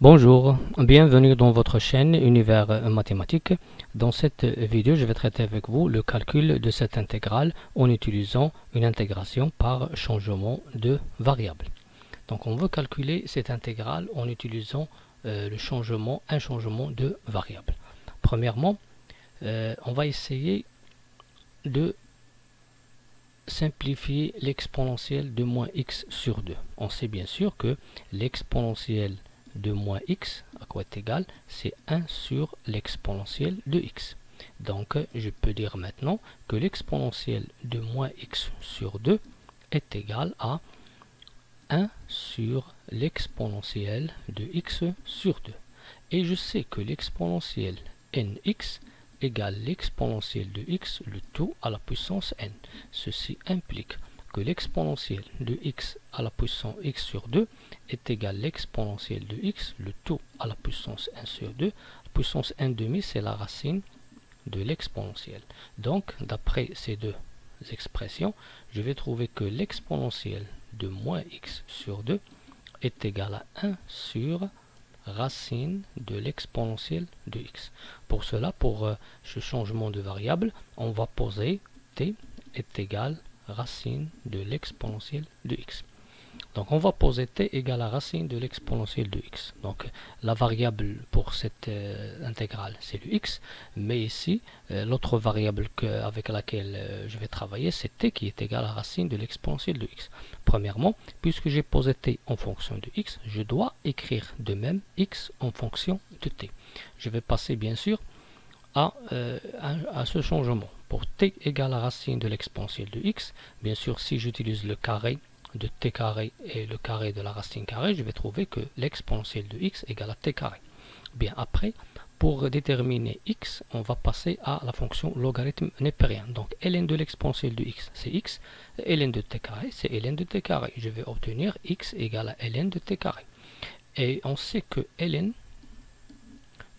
Bonjour, bienvenue dans votre chaîne Univers Mathématique. Dans cette vidéo, je vais traiter avec vous le calcul de cette intégrale en utilisant une intégration par changement de variable. Donc on veut calculer cette intégrale en utilisant un changement de variable. Premièrement, on va essayer de simplifier l'exponentielle de moins x sur 2. On sait bien sûr que l'exponentielle de moins x, à quoi est égal, c'est 1 sur l'exponentielle de x. Donc, je peux dire maintenant que l'exponentielle de moins x sur 2 est égal à 1 sur l'exponentielle de x sur 2. Et je sais que l'exponentielle nx égale l'exponentielle de x, le tout à la puissance n. Ceci implique que l'exponentielle de x à la puissance x sur 2 est égal à l'exponentielle de x, le tout à la puissance 1 sur 2. La puissance 1 demi, c'est la racine de l'exponentielle. Donc, d'après ces deux expressions, je vais trouver que l'exponentielle de moins x sur 2 est égal à 1 sur racine de l'exponentielle de x. Pour cela, pour ce changement de variable, on va poser t est égal à racine de l'exponentielle de x. Donc on va poser t égale à racine de l'exponentielle de x. Donc la variable pour cette intégrale, c'est le x, mais ici, l'autre variable avec laquelle je vais travailler, c'est t qui est égal à racine de l'exponentielle de x. Premièrement, puisque j'ai posé t en fonction de x, je dois écrire de même x en fonction de t. Je vais passer bien sûr à ce changement. Pour t égale à racine de l'exponentielle de x, bien sûr si j'utilise le carré de t carré et le carré de la racine carrée, je vais trouver que l'exponentielle de x égale à t carré. Bien après, pour déterminer x, on va passer à la fonction logarithme népérien. Donc ln de l'exponentielle de x, c'est x, ln de t carré, c'est ln de t carré. Je vais obtenir x égale à ln de t carré. Et on sait que ln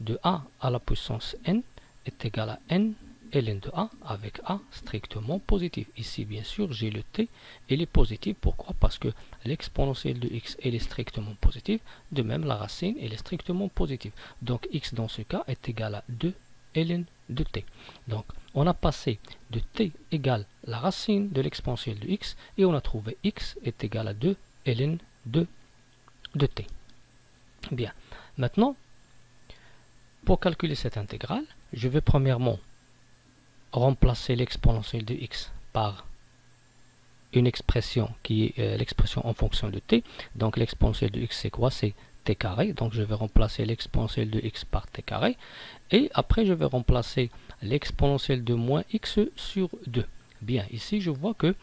de a à la puissance n est égal à n ln de a avec a strictement positif. Ici, bien sûr, j'ai le t, il est positif. Pourquoi? Parce que l'exponentielle de x, elle est strictement positive. De même, la racine, elle est strictement positive. Donc, x dans ce cas est égal à 2 ln de t. Donc, on a passé de t égale la racine de l'exponentielle de x et on a trouvé x est égal à 2 ln de t. Bien. Maintenant, pour calculer cette intégrale, je vais premièrement remplacer l'exponentielle de x par une expression qui est l'expression en fonction de t. Donc l'exponentielle de x c'est quoi? C'est t carré. Donc je vais remplacer l'exponentielle de x par t carré. Et après je vais remplacer l'exponentielle de moins x sur 2. Bien, ici je vois que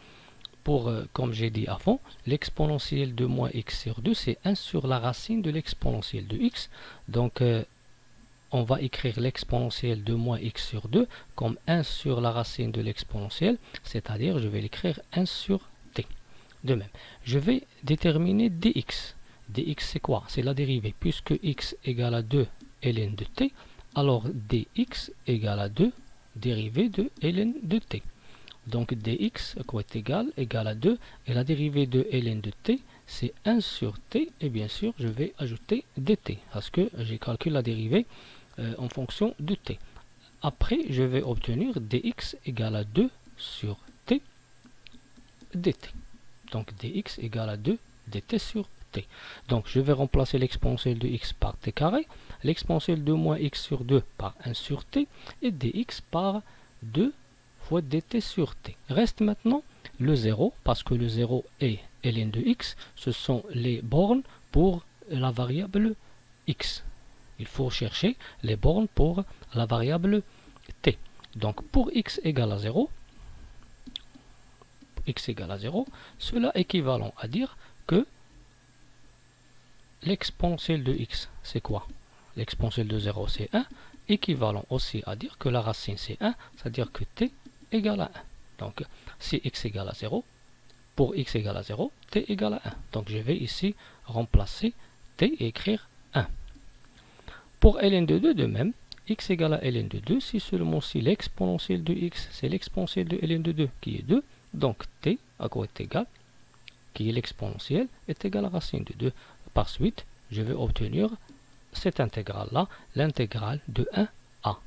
pour, comme j'ai dit avant, l'exponentielle de moins x sur 2 c'est 1 sur la racine de l'exponentielle de x. Donc on va écrire l'exponentielle de moins x sur 2 comme 1 sur la racine de l'exponentielle, c'est-à-dire je vais l'écrire 1 sur t. De même, je vais déterminer dx. dx c'est quoi? C'est la dérivée. Puisque x égale à 2 ln de t, alors dx égale à 2 dérivée de ln de t. Donc dx quoi est égal à 2 et la dérivée de ln de t c'est 1 sur t et bien sûr je vais ajouter dt parce que j'ai calculé la dérivée en fonction de t. Après, je vais obtenir dx égale à 2 sur t dt. Donc dx égale à 2 dt sur t. Donc je vais remplacer l'exponentielle de x par t carré, l'exponentielle de moins x sur 2 par 1 sur t et dx par 2 fois dt sur t. Reste maintenant le 0 parce que le 0 et ln de x, ce sont les bornes pour la variable x. Il faut chercher les bornes pour la variable t. Donc pour x égale à 0, cela est équivalent à dire que l'exponentielle de x, c'est quoi? L'exponentielle de 0, c'est 1. Équivalent aussi à dire que la racine, c'est 1, c'est-à-dire que t égale à 1. Donc si x égale à 0, pour x égale à 0, t égale à 1. Donc je vais ici remplacer t et écrire 1. Pour ln de 2, de même, x égale à ln de 2, si seulement si l'exponentielle de x, c'est l'exponentielle de ln de 2 qui est 2, donc t, à quoi est égal, qui est l'exponentielle, est égal à racine de 2. Par suite, je vais obtenir cette intégrale-là, l'intégrale de 1 à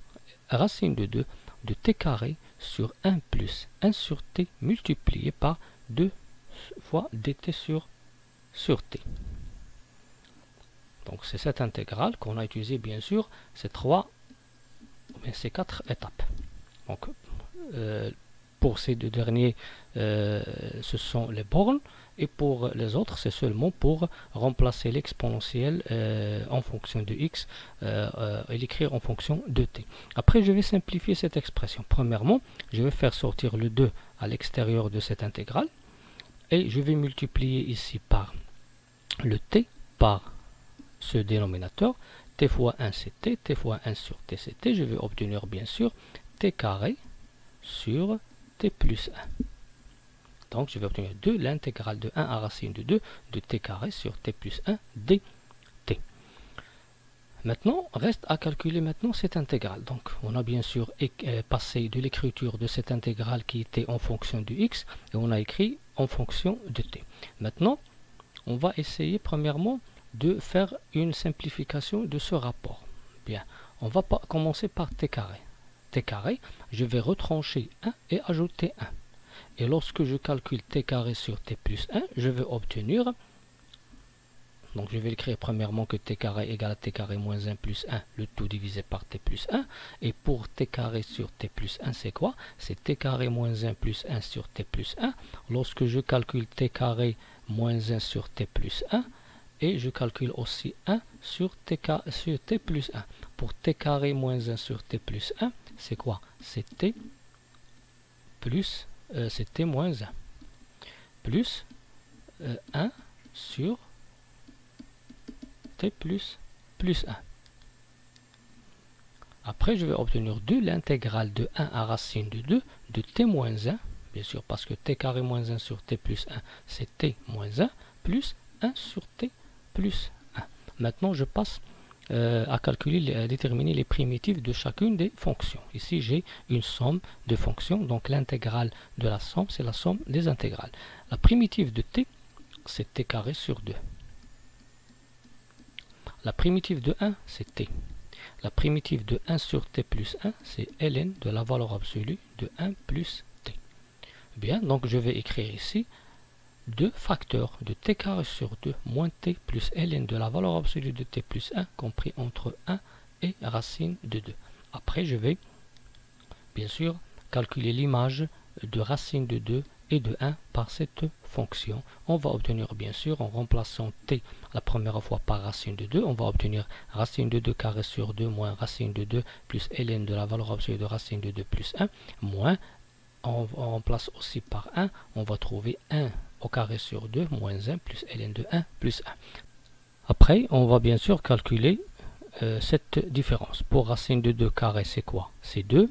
racine de 2 de t carré sur 1 plus 1 sur t multiplié par 2 fois dt sur t. Donc c'est cette intégrale qu'on a utilisée bien sûr ces quatre étapes. Donc pour ces deux derniers, ce sont les bornes, et pour les autres, c'est seulement pour remplacer l'exponentielle en fonction de x et l'écrire en fonction de t. Après, je vais simplifier cette expression. Premièrement, je vais faire sortir le 2 à l'extérieur de cette intégrale, et je vais multiplier ici par le t par ce dénominateur. T fois 1 c'est t, t fois 1 sur t c'est t. Je vais obtenir bien sûr t carré sur t plus 1. Donc je vais obtenir l'intégrale de 1 à racine de 2 de t carré sur t plus 1 dt. Maintenant, reste à calculer maintenant cette intégrale. Donc on a bien sûr passé de l'écriture de cette intégrale qui était en fonction de x, et on a écrit en fonction de t. Maintenant, on va essayer premièrement de faire une simplification de ce rapport. Bien, on va commencer par t carré. T carré, je vais retrancher 1 et ajouter 1. Et lorsque je calcule t carré sur t plus 1, je vais obtenir, donc je vais écrire premièrement que t carré égale à t carré moins 1 plus 1, le tout divisé par t plus 1. Et pour t carré sur t plus 1, c'est quoi? C'est t carré moins 1 plus 1 sur t plus 1. Lorsque je calcule t carré moins 1 sur t plus 1, et je calcule aussi 1 sur t plus 1. Pour t carré moins 1 sur t plus 1, c'est quoi? C'est t plus c'est t moins 1 plus 1 sur t plus 1. Après, je vais obtenir l'intégrale de 1 à racine de 2 de t moins 1, bien sûr, parce que t carré moins 1 sur t plus 1, c'est t moins 1, plus 1 sur t plus 1. Maintenant, je passe à calculer, à déterminer les primitives de chacune des fonctions. Ici, j'ai une somme de fonctions, donc l'intégrale de la somme, c'est la somme des intégrales. La primitive de t, c'est t carré sur 2. La primitive de 1, c'est t. La primitive de 1 sur t plus 1, c'est ln de la valeur absolue de 1 plus t. Bien, donc je vais écrire ici 2 facteurs de t carré sur 2 moins t plus ln de la valeur absolue de t plus 1 compris entre 1 et racine de 2. Après, je vais bien sûr calculer l'image de racine de 2 et de 1 par cette fonction. On va obtenir bien sûr, en remplaçant t la première fois par racine de 2, on va obtenir racine de 2 carré sur 2 moins racine de 2 plus ln de la valeur absolue de racine de 2 plus 1 moins, on remplace aussi par 1, on va trouver 1 au carré sur 2 moins 1 plus ln de 1 plus 1. Après, on va bien sûr calculer cette différence. Pour racine de 2 carré, c'est quoi? C'est 2.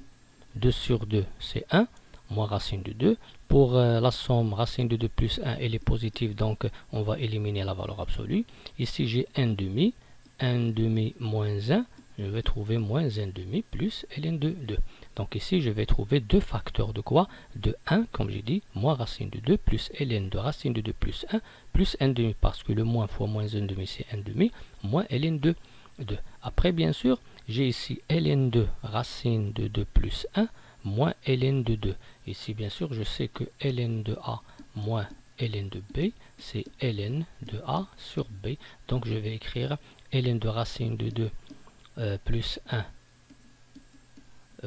2 sur 2, c'est 1, moins racine de 2. Pour la somme, racine de 2 plus 1, elle est positive, donc on va éliminer la valeur absolue. Ici, j'ai 1 demi. 1 demi moins 1, je vais trouver moins 1 demi plus ln de 2. Donc ici, je vais trouver deux facteurs de quoi? De 1, comme j'ai dit, moins racine de 2 plus ln de racine de 2 plus 1 plus 1 demi, parce que le moins fois moins 1 demi, c'est 1 demi, moins ln de 2. Après, bien sûr, j'ai ici ln de racine de 2 plus 1 moins ln de 2. Ici, bien sûr, je sais que ln de a moins ln de b, c'est ln de a sur b. Donc, je vais écrire ln de racine de 2 plus 1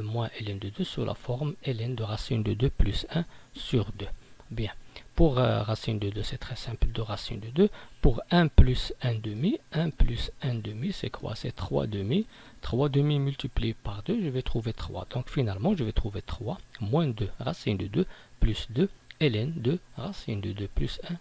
moins ln de 2 sous la forme ln de racine de 2 plus 1 sur 2. Bien. Pour racine de 2, c'est très simple, de racine de 2. Pour 1 plus 1 demi, 1 plus 1 demi, c'est quoi? C'est 3 demi. 3 demi multiplié par 2, je vais trouver 3. Donc finalement, je vais trouver 3 moins 2 racine de 2 plus 2 ln de racine de 2 plus 1